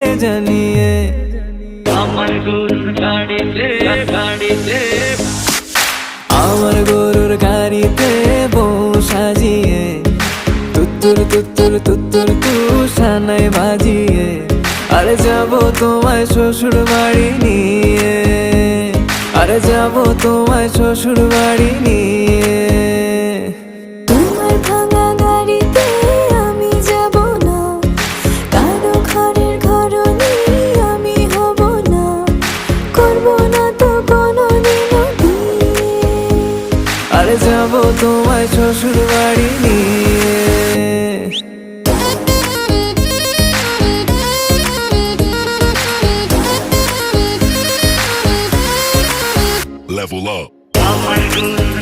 জানিয়ে আমার গরুর গাড়িতে আমার গরুর গাড়িতে বউ সাজিয়ে তুত্তুর তুত্তুর তুত্তুর তুষানায় বাজিয়ে আরে যাব তোমায় শ্বশুর বাড়ি নিয়ে, আরে যাব তোমায় শ্বশুর বাড়ি নিয়ে। তোমার ভাঙা গাড়িতে আমি যাব না, কারো ঘরের ঘরনি আমি হব না, করব না তো কোনোদিনও বিয়ে। আরে যাব তোমায় শ্বশুর বাড়ি নিয়ে। Level up. আমার গরুর